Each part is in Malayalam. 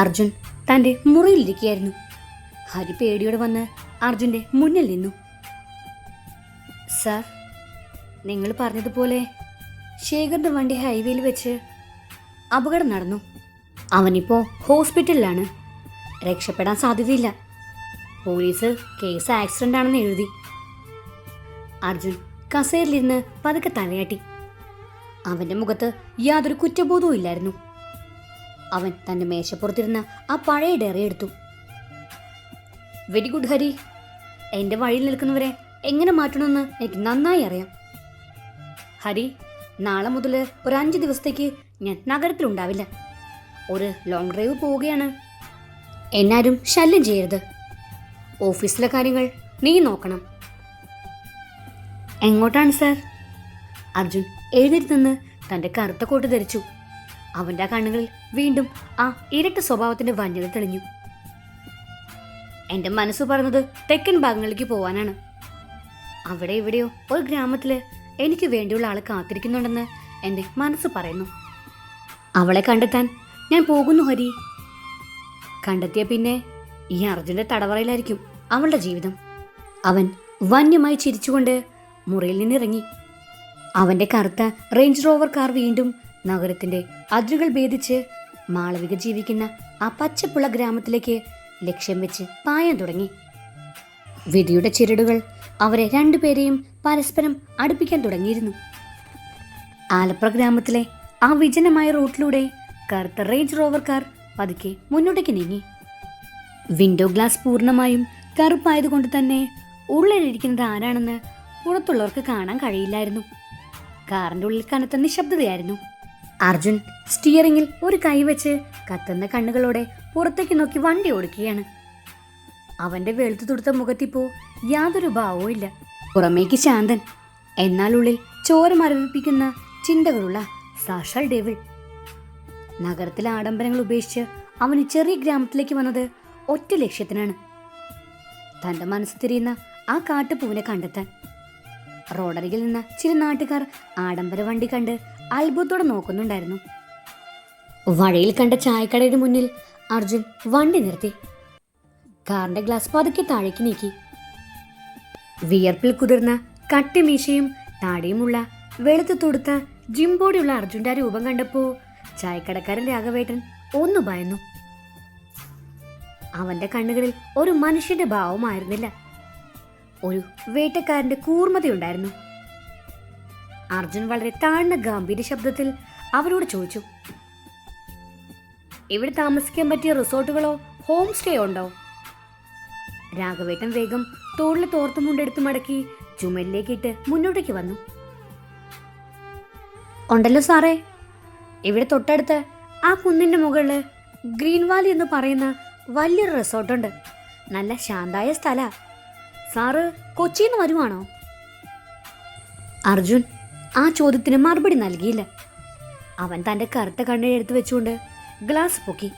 അർജുൻ തൻ്റെ മുറിയിലിരിക്കുകയായിരുന്നു. ഹരി പേടിയോടെ വന്ന് അർജുൻ്റെ മുന്നിൽ നിന്നു. സാർ, നിങ്ങൾ പറഞ്ഞതുപോലെ ശേഖറിൻ്റെ വണ്ടി ഹൈവേയിൽ വെച്ച് അപകടം നടന്നു. അവനിപ്പോൾ ഹോസ്പിറ്റലിലാണ്. രക്ഷപ്പെടാൻ സാധ്യതയില്ല. പോലീസ് കേസ് ആക്സിഡൻ്റ് ആണെന്ന് എഴുതി. അർജുൻ കസേരയിലിരുന്ന് പതുക്കെ തലയാട്ടി. അവൻ്റെ മുഖത്ത് യാതൊരു കുറ്റബോധവും ഇല്ലായിരുന്നു. അവൻ തൻ്റെ മേശപ്പുറത്തിരുന്ന ആ പഴയ ഡയറി എടുത്തു. Very good Hari. എൻ്റെ വഴിയിൽ നിൽക്കുന്നവരെ എങ്ങനെ മാറ്റണമെന്ന് എനിക്ക് നന്നായി അറിയാം. ഹരി, നാളെ മുതൽ ഒരു 5 ദിവസത്തേക്ക് ഞാൻ നഗരത്തിലുണ്ടാവില്ല. ഒരു ലോങ് ഡ്രൈവ് പോവുകയാണ്. എന്നാരും ശല്യം ചെയ്യരുത്. ഓഫീസിലെ കാര്യങ്ങൾ നീ നോക്കണം. എങ്ങോട്ടാണ് സാർ? അർജുൻ എഴുന്നേറ്റ് നിന്ന് തൻ്റെ കറുത്ത കോട്ട് ധരിച്ചു. അവൻ്റെ ആ കണ്ണുകളിൽ വീണ്ടും ആ ഇരട്ട സ്വഭാവത്തിൻ്റെ വന്യത തെളിഞ്ഞു. എൻ്റെ മനസ്സ് പറഞ്ഞത് തെക്കൻ ഭാഗങ്ങളിലേക്ക് പോവാനാണ്. അവിടെ എവിടെയോ ഒരു ഗ്രാമത്തിൽ എനിക്ക് വേണ്ടിയുള്ള ആൾ കാത്തിരിക്കുന്നുണ്ടെന്ന് എൻ്റെ മനസ്സ് പറയുന്നു. അവളെ കണ്ടെത്താൻ ഞാൻ പോകുന്നു ഹരി. കണ്ടെത്തിയ പിന്നെ ഈ അർജുൻ്റെ തടവറയിലായിരിക്കും അവളുടെ ജീവിതം. അവൻ വന്യമായി ചിരിച്ചുകൊണ്ട് മുറിയിൽ നിന്നിറങ്ങി. അവൻ്റെ കറുത്ത റേഞ്ച് റോവർ കാർ വീണ്ടും നഗരത്തിൻ്റെ അതിരുകൾ ഭേദിച്ച് മാളവിക ജീവിക്കുന്ന ആ പച്ചപ്പുള്ള ഗ്രാമത്തിലേക്ക് ലക്ഷ്യം വെച്ച് പായാൻ തുടങ്ങി. വിധിയുടെ ചിരടുകൾ അവരെ രണ്ടുപേരെയും പരസ്പരം അടുപ്പിക്കാൻ തുടങ്ങിയിരുന്നു. ആലപ്പുഴ ഗ്രാമത്തിലെ ആ വിജനമായ റൂട്ടിലൂടെ കറുത്ത റേഞ്ച് റോവർ കാർ പതുക്കെ മുന്നോട്ടേക്ക് നീങ്ങി. വിൻഡോ ഗ്ലാസ് പൂർണ്ണമായും കറുപ്പായതുകൊണ്ട് തന്നെ ഉള്ളിലിരിക്കുന്നത് ആരാണെന്ന് പുറത്തുള്ളവർക്ക് കാണാൻ കഴിയില്ലായിരുന്നു. കാറിൻ്റെ ഉള്ളിൽ കനത്ത നിശബ്ദതയായിരുന്നു. അർജുൻ സ്റ്റിയറിംഗിൽ ഒരു കൈവച്ച് കത്തുന്ന കണ്ണുകളോടെ പുറത്തേക്ക് നോക്കി വണ്ടി ഓടിക്കുകയാണ്. അവൻ്റെ വെളുത്തു തുടുത്ത മുഖത്തിപ്പോ യാതൊരു ഭാവവും ഇല്ല. പുറമേക്ക് ശാന്തൻ, എന്നാൽ ഉള്ളിൽ ചോര മരവിപ്പിക്കുന്ന ചിന്തകളുള്ള സാക്ഷാൽ ഡെവിൾ. നഗരത്തിലെ ആഡംബരങ്ങൾ ഉപേക്ഷിച്ച് അവന് ചെറിയ ഗ്രാമത്തിലേക്ക് വന്നത് ഒറ്റ ലക്ഷ്യത്തിനാണ്: തൻ്റെ മനസ്സ് തിരിയുന്ന ആ കാട്ടുപൂവിനെ കണ്ടെത്താൻ. റോഡരികിൽ നിന്ന് ചില നാട്ടുകാർ ആഡംബര വണ്ടി കണ്ട് അത്ഭുതത്തോടെ നോക്കുന്നുണ്ടായിരുന്നു. വഴിയിൽ കണ്ട ചായക്കടയുടെ മുന്നിൽ അർജുൻ വണ്ടി നിർത്തി. കാറിന്റെ ഗ്ലാസ് പതുക്കെ താഴേക്ക് നീക്കി. വിയർപ്പിൽ കുതിർന്ന കട്ടിമീശയും താടിയുമുള്ള വെളുത്തു തൊടുത്ത ജിംബോടിയുള്ള അർജുന്റെ ആ രൂപം കണ്ടപ്പോ ചായക്കടക്കാരൻ രാഘവേട്ടൻ ഒന്നു ഭയന്നു. അവന്റെ കണ്ണുകളിൽ ഒരു മനുഷ്യന്റെ ഭാവമായിരുന്നില്ല, ഒരു വേട്ടക്കാരന്റെ കൂർമ്മതയുണ്ടായിരുന്നു. അർജുൻ വളരെ താഴ്ന്ന ഗാംഭീര്യ ശബ്ദത്തിൽ അവരോട് ചോദിച്ചു, ഇവിടെ താമസിക്കാൻ പറ്റിയ റിസോർട്ടുകളോ ഹോം സ്റ്റേ ഉണ്ടോ? രാഘവേട്ടൻ വേഗം തോളിൽ തോർത്തുമുണ്ടെടുത്ത് മടക്കി ചുമലിലേക്കിട്ട് മുന്നോട്ടേക്ക് വന്നു. ഉണ്ടല്ലോ സാറേ, ഇവിടെ തൊട്ടടുത്ത് ആ കുന്നിന്റെ മുകളില് ഗ്രീൻ വാലി എന്ന് പറയുന്ന വലിയൊരു റിസോർട്ടുണ്ട്. നല്ല ശാന്തായ സ്ഥല. സാറ് കൊച്ചിന്ന് വരുവാണോ? അർജുൻ ആ ചോദ്യത്തിന് മറുപടി നൽകിയില്ല. അവൻ തൻ്റെ കറുത്ത കണ്ണെടുത്ത് വെച്ചുകൊണ്ട് ഗ്ലാസ് പൊക്കി.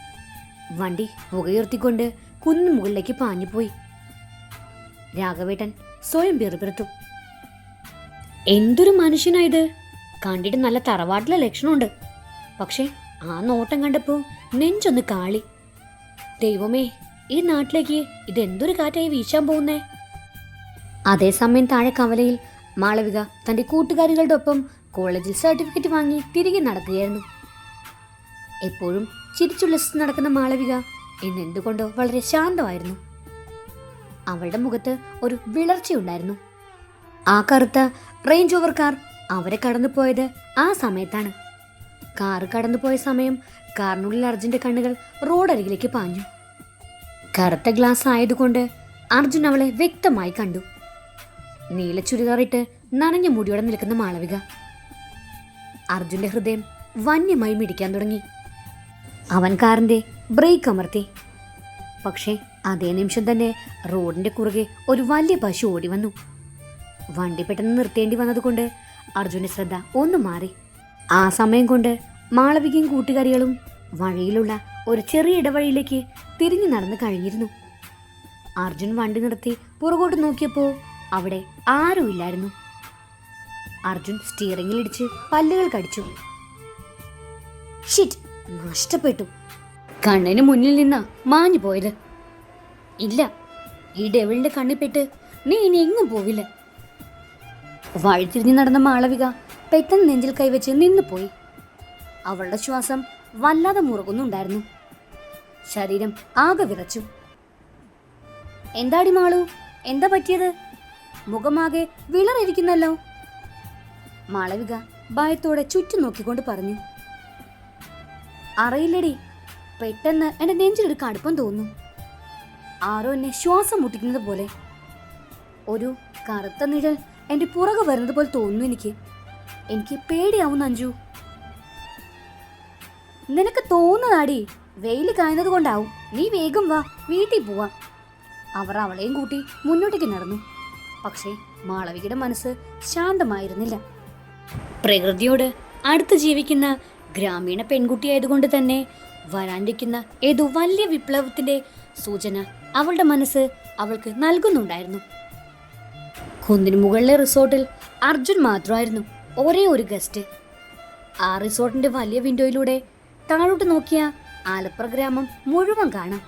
വണ്ടി പുകയുയർത്തിക്കൊണ്ട് കുന്നിന് മുകളിലേക്ക് പാഞ്ഞുപോയി. രാഘവേട്ടൻ സ്വയം പിറുപിറുത്തു. എന്തൊരു മനുഷ്യനായത്! കണ്ടിട്ട് നല്ല തറവാട്ടിലെ ലക്ഷണമുണ്ട്. പക്ഷെ ആ നോട്ടം കണ്ടപ്പോ നെഞ്ചൊന്ന് കാളി. ദൈവമേ, ഈ നാട്ടിലേക്ക് ഇതെന്തൊരു കാറ്റായി വീശാൻ പോകുന്നേ! അതേസമയം താഴെ കവലയിൽ മാളവിക തൻ്റെ കൂട്ടുകാരികളുടെ ഒപ്പം കോളേജിൽ സർട്ടിഫിക്കറ്റ് വാങ്ങി തിരികെ നടക്കുകയായിരുന്നു. എപ്പോഴും ചിരിച്ചുല്ലസിച്ച് നടക്കുന്ന മാളവിക ഇന്ന് എന്തുകൊണ്ടോ വളരെ ശാന്തമായിരുന്നു. അവളുടെ മുഖത്ത് ഒരു വിളർച്ചയുണ്ടായിരുന്നു. ആ കറുത്ത റേഞ്ച് ഓവർ കാർ അവരെ കടന്നുപോയത് ആ സമയത്താണ്. കാറ് കടന്നുപോയ സമയം കാറിനുള്ളിൽ അർജുന്റെ കണ്ണുകൾ റോഡരികിലേക്ക് പാഞ്ഞു. കറുത്ത ഗ്ലാസ് ആയതുകൊണ്ട് അർജുൻ അവളെ വ്യക്തമായി കണ്ടു. നീല ചുരിദാറിട്ട് നനഞ്ഞ മുടിയോടെ നിൽക്കുന്ന മാളവിക. അർജുന്റെ ഹൃദയം വന്യമായി മിടിക്കാൻ തുടങ്ങി. അവൻ കാറിന്റെ ബ്രേക്ക് അമർത്തി. പക്ഷേ അതേ നിമിഷം തന്നെ റോഡിന്റെ കുറുകെ ഒരു വലിയ പശു ഓടി വന്നു. വണ്ടി പെട്ടെന്ന് നിർത്തേണ്ടി വന്നതുകൊണ്ട് അർജുന്റെ ശ്രദ്ധ ഒന്ന് മാറി. ആ സമയം കൊണ്ട് മാളവികയും കൂട്ടുകാരികളും വഴിയിലുള്ള ഒരു ചെറിയ ഇടവഴിയിലേക്ക് തിരിഞ്ഞു നടന്നു കഴിഞ്ഞിരുന്നു. അർജുൻ വണ്ടി നിർത്തി പുറകോട്ട് നോക്കിയപ്പോൾ അവിടെ ആരുമില്ലായിരുന്നു. അർജുൻ സ്റ്റിയറിംഗിലിടിച്ച് പല്ലുകൾ കടിച്ചു. ഷിറ്റ്, നഷ്ടപ്പെട്ടു. കണ്ണിന് മുന്നിൽ നിന്നാ മാഞ്ഞു പോയത്. ഇല്ല, ഈ ഡെവിളിന്റെ കണ്ണിപ്പെട്ട് നീ ഇനി എങ്ങും പോവില്ല. വഴിതിരിഞ്ഞു നടന്ന മാളവിക പെട്ടെന്ന് നെഞ്ചിൽ കൈവച്ച് നിന്നുപോയി. അവളുടെ ശ്വാസം വല്ലാതെ മുറുകുന്നുണ്ടായിരുന്നു. ശരീരം ആകെ വിറച്ചു. എന്താടി മാളു, എന്താ പറ്റിയത്? മുഖമാകെ വിളറിയിരിക്കുന്നല്ലോ. മാളവിക ഭയത്തോടെ ചുറ്റും നോക്കിക്കൊണ്ട് പറഞ്ഞു. അറിയില്ലടി, പെട്ടെന്ന് എന്റെ നെഞ്ചിലൊരു കടുപ്പം തോന്നുന്നു. ആരോ എന്നെ ശ്വാസം മുട്ടിക്കുന്നത് പോലെ. ഒരു കറുത്ത നിഴൽ എന്റെ പുറകെ വരുന്നത് പോലെ തോന്നുന്നു എനിക്ക് പേടിയാവുന്നു അഞ്ജു. നിനക്ക് തോന്നുന്നതാടി, വെയിൽ കായുന്നത് കൊണ്ടാവും. നീ വേഗം വാ, വീട്ടിൽ പോവാം. അവർ അവളെയും കൂട്ടി മുന്നോട്ടേക്ക് നടന്നു. പക്ഷേ മാളവികയുടെ മനസ്സ് ശാന്തമായിരുന്നില്ല. പ്രകൃതിയോട് അടുത്ത് ജീവിക്കുന്ന ഗ്രാമീണ പെൺകുട്ടിയായതുകൊണ്ട് തന്നെ വരാനിരിക്കുന്ന ഏതോ വലിയ വിപ്ലവത്തിന്റെ സൂചന അവളുടെ മനസ്സ് അവൾക്ക് നൽകുന്നുണ്ടായിരുന്നു. കുന്നിന് മുകളിലെ റിസോർട്ടിൽ അർജുൻ മാത്രമായിരുന്നു ഒരേ ഒരു ഗസ്റ്റ്. ആ റിസോർട്ടിന്റെ വലിയ വിൻഡോയിലൂടെ താഴോട്ട് നോക്കിയ ആലപ്പുറ ഗ്രാമം മുഴുവൻ കാണാം.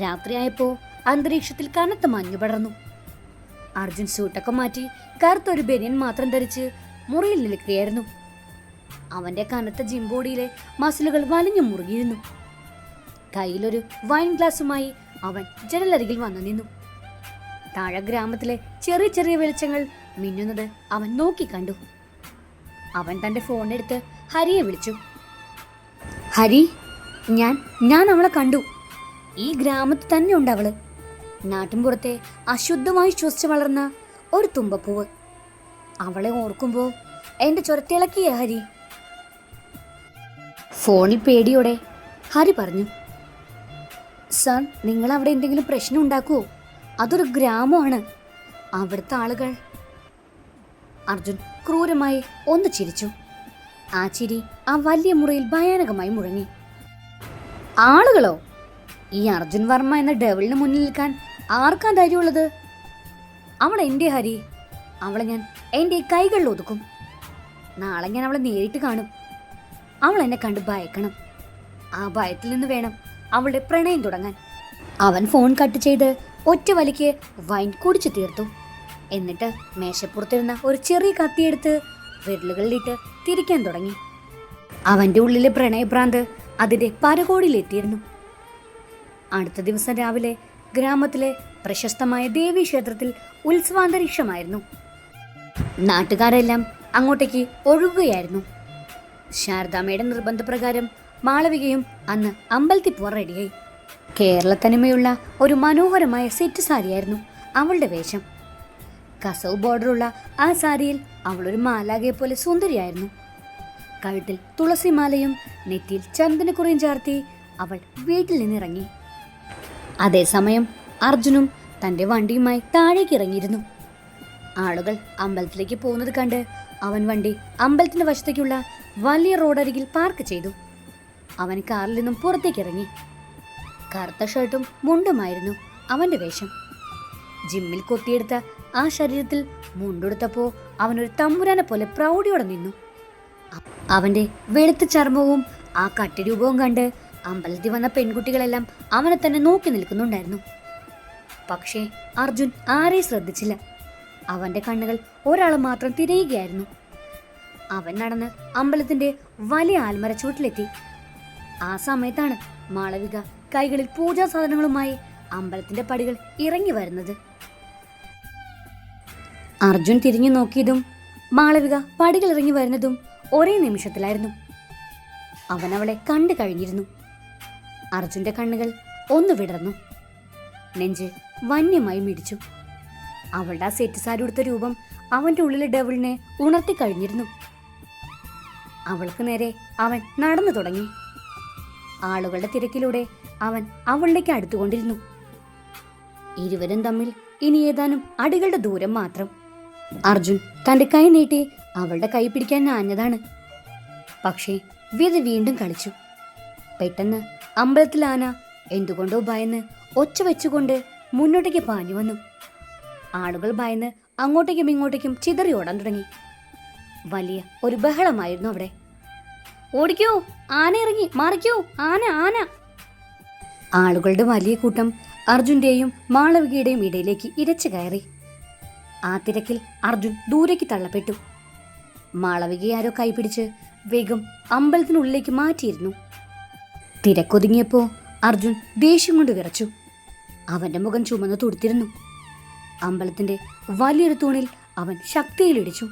രാത്രിയായപ്പോൾ അന്തരീക്ഷത്തിൽ കനത്ത മഞ്ഞു പടർന്നു. അർജുൻ സൂട്ടൊക്കെ മാറ്റി കറുത്തൊരു ബനിയൻ മാത്രം ധരിച്ച് മുറിയിൽ നിൽക്കുകയായിരുന്നു. അവന്റെ കനത്ത ജിംബോഡിയിലെ മസിലുകൾ വലിഞ്ഞു മുറുകിയിരുന്നു. കയ്യിലൊരു വൈൻ ഗ്ലാസുമായി അവൻ ജനലരികിൽ വന്നു നിന്നു. താഴെ ഗ്രാമത്തിലെ ചെറിയ ചെറിയ വെളിച്ചങ്ങൾ മിന്നുന്നത് അവൻ നോക്കിക്കണ്ടു. അവൻ തന്റെ ഫോണെടുത്ത് ഹരിയെ വിളിച്ചു. ഹരി, ഞാൻ അവളെ കണ്ടു. ഈ ഗ്രാമത്തിൽ തന്നെ ഉണ്ട് അവള്. നാട്ടിൻപുറത്തെ അശുദ്ധമായി ശ്വസിച്ച് വളർന്ന ഒരു തുമ്പപ്പൂവ്. അവളെ ഓർക്കുമ്പോ എന്റെ ചുരത്തിളക്കിയ ഹരി. ഫോണിൽ പേടിയോടെ ഹരി പറഞ്ഞു. സർ, നിങ്ങൾ അവിടെ എന്തെങ്കിലും പ്രശ്നം ഉണ്ടാക്കുവോ? അതൊരു ഗ്രാമമാണ്, അവിടുത്തെ ആളുകൾ. അർജുൻ ക്രൂരമായി ഒന്ന് ചിരിച്ചു. ആ ചിരി ആ വലിയ മുറിയിൽ ഭയാനകമായി മുഴങ്ങി. ആളുകളോ? ഈ അർജുൻ വർമ്മ എന്ന ഡെവിളിന് മുന്നിൽ നിൽക്കാൻ ആർക്കാ ധൈര്യമുള്ളത്? അവൾ എൻ്റെ ഹരി. അവളെ ഞാൻ എൻ്റെ കൈകളിൽ ഒതുക്കും. നാളെ ഞാൻ അവളെ നേരിട്ട് കാണും. അവൾ എന്നെ കണ്ട് ഭയക്കണം. ആ ഭയത്തിൽ നിന്ന് വേണം അവളുടെ പ്രണയം തുടങ്ങാൻ. അവൻ ഫോൺ കട്ട് ചെയ്ത് ഒറ്റ വലിക്ക് വൈൻ കുടിച്ചു തീർത്തു. എന്നിട്ട് മേശപ്പുറത്തിരുന്ന ഒരു ചെറിയ കത്തിയെടുത്ത് വിരലുകളിലിട്ട് തിരിക്കാൻ തുടങ്ങി. അവന്റെ ഉള്ളിലെ പ്രണയഭ്രാന്ത് അതിന്റെ പരകോടിയിലെത്തിയിരുന്നു. അടുത്ത ദിവസം രാവിലെ ഗ്രാമത്തിലെ പ്രശസ്തമായ ദേവീക്ഷേത്രത്തിൽ ഉത്സവാന്തരീക്ഷമായിരുന്നു. നാട്ടുകാരെല്ലാം അങ്ങോട്ടേക്ക് ഒഴുകുകയായിരുന്നു. ശാരദാമ്മയുടെ നിർബന്ധപ്രകാരം മാളവികയും അന്ന് അമ്പലത്തിൽ പോവാൻ റെഡിയായി. കേരളത്തനിമയുള്ള ഒരു മനോഹരമായ സെറ്റ് സാരിയായിരുന്നു അവളുടെ വേഷം. കസവ് ബോർഡറുള്ള ആ സാരിയിൽ അവളൊരു മാലാകയെ പോലെ സുന്ദരിയായിരുന്നു. കഴുത്തിൽ തുളസിമാലയും നെറ്റിയിൽ ചന്ദനക്കുറിയും ചാർത്തി അവൾ വീട്ടിൽ നിന്നിറങ്ങി. അതേസമയം അർജുനും തന്റെ വണ്ടിയുമായി താഴേക്ക് ഇറങ്ങിയിരുന്നു. ആളുകൾ അമ്പലത്തിലേക്ക് പോകുന്നത് കണ്ട് അവൻ വണ്ടി അമ്പലത്തിന്റെ വശത്തേക്കുള്ള വലിയ റോഡരികിൽ പാർക്ക് ചെയ്തു. അവൻ കാറിൽ നിന്നും പുറത്തേക്ക് ഇറങ്ങി. കറുത്ത ഷർട്ടും മുണ്ടുമായിരുന്നു അവന്റെ വേഷം. ജിമ്മിൽ കൊത്തിയെടുത്ത ആ ശരീരത്തിൽ മുണ്ടെടുത്തപ്പോ അവനൊരു തമ്പുരാനെ പോലെ പ്രൗഢിയോടെ നിന്നു. അവന്റെ വെളുത്ത ചർമ്മവും ആ കട്ടിരൂപവും കണ്ട് അമ്പലത്തിൽ വന്ന പെൺകുട്ടികളെല്ലാം അവനെ തന്നെ നോക്കി നിൽക്കുന്നുണ്ടായിരുന്നു. പക്ഷേ അർജുൻ ആരെയും ശ്രദ്ധിച്ചില്ല. അവന്റെ കണ്ണുകൾ ഒരാളെ മാത്രം തിരയുകയായിരുന്നു. അവൻ നടന്ന് അമ്പലത്തിന്റെ വലിയ ആൽമരച്ചൂട്ടിലെത്തി. ആ സമയത്താണ് മാളവിക കൈകളിൽ പൂജാ സാധനങ്ങളുമായി അമ്പലത്തിന്റെ പടികൾ ഇറങ്ങി വരുന്നത്. അർജുൻ തിരിഞ്ഞു നോക്കിയതും മാളവിക പടികൾ ഇറങ്ങി വരുന്നതും ഒരേ നിമിഷത്തിലായിരുന്നു. അവൻ അവളെ കണ്ടു കഴിഞ്ഞിരുന്നു. അർജുന്റെ കണ്ണുകൾ ഒന്ന് വിടർന്നു. നെഞ്ച് വന്യമായി മിടിച്ചു. അവളുടെ ആ സെറ്റ് സാരി ഉടുത്ത രൂപം അവന്റെ ഉള്ളിലെ ഡെവിളിനെ ഉണർത്തി കഴിഞ്ഞിരുന്നു. അവൾക്ക് നേരെ അവൻ നടന്നു തുടങ്ങി. ആളുകളുടെ തിരക്കിലൂടെ അവൻ അവളിലേക്ക് അടുത്തുകൊണ്ടിരുന്നു. ഇരുവരും തമ്മിൽ ഇനി ഏതാനും അടികളുടെ ദൂരം മാത്രം. അർജുൻ തന്റെ കൈ നീട്ടി അവളുടെ കൈ പിടിക്കാൻ ആഞ്ഞതാണ്. പക്ഷേ വിധി വീണ്ടും കളിച്ചു. പെട്ടെന്ന് അമ്പലത്തിൽ ആന എന്തുകൊണ്ടോ ഭയന്ന് ഒച്ച വെച്ചുകൊണ്ട് മുന്നോട്ടേക്ക് പാഞ്ഞു വന്നു. ആളുകൾ ഭയന്ന് അങ്ങോട്ടേക്കും ഇങ്ങോട്ടേക്കും ചിതറി ഓടാൻ തുടങ്ങി. വലിയ ഒരു ബഹളമായിരുന്നു അവിടെ. ഓടിക്കോ, ആന ഇറങ്ങി, മറിക്കോ, ആന ആന ആളുകളുടെ വലിയ കൂട്ടം അർജുന്റെയും മാളവികയുടെയും ഇടയിലേക്ക് ഇരച്ചു കയറി. ആ തിരക്കിൽ അർജുൻ ദൂരേക്ക് തള്ളപ്പെട്ടു. മാളവികയെ ആരോ കൈപിടിച്ച് വേഗം അമ്പലത്തിനുള്ളിലേക്ക് മാറ്റിയിരുന്നു. തിരക്കൊതുങ്ങിയപ്പോ അർജുൻ ദേഷ്യം കൊണ്ട് വിറച്ചു. അവന്റെ മുഖം ചുമന്ന് തുടുത്തിരുന്നു. അമ്പലത്തിന്റെ വലിയൊരു തൂണിൽ അവൻ ശക്തിയിലിടിച്ചു.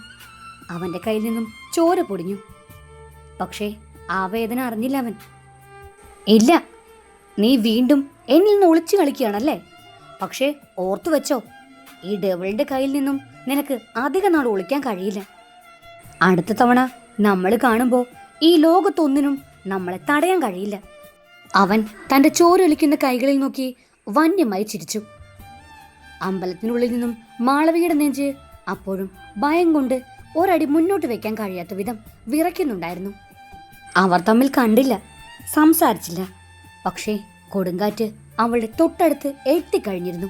അവന്റെ കയ്യിൽ നിന്നും ചോര പൊടിഞ്ഞു. പക്ഷേ ആ വേദന അറിഞ്ഞില്ല അവൻ. ഇല്ല, നീ വീണ്ടും എന്നിൽ നിന്ന് ഒളിച്ചു കളിക്കുകയാണല്ലേ? പക്ഷേ ഓർത്തു വെച്ചോ, ഈ ഡെവിളിന്റെ കയ്യിൽ നിന്നും നിനക്ക് അധിക നാൾ ഒളിക്കാൻ കഴിയില്ല. അടുത്ത തവണ നമ്മൾ കാണുമ്പോൾ ഈ ലോകത്തൊന്നിനും നമ്മളെ തടയാൻ കഴിയില്ല. അവൻ തന്റെ ചോരൊലിക്കുന്ന കൈകളിൽ നോക്കി വന്യമായി ചിരിച്ചു. അമ്പലത്തിനുള്ളിൽ നിന്നും മാളവികയുടെ നെഞ്ച് അപ്പോഴും ഭയം കൊണ്ട് ഒരടി മുന്നോട്ട് വെക്കാൻ കഴിയാത്ത വിധം വിറയ്ക്കുന്നുണ്ടായിരുന്നു. അവർ തമ്മിൽ കണ്ടില്ല, സംസാരിച്ചില്ല. പക്ഷേ കൊടുങ്കാറ്റ് അവളുടെ തൊട്ടടുത്ത് എത്തിക്കഴിഞ്ഞിരുന്നു.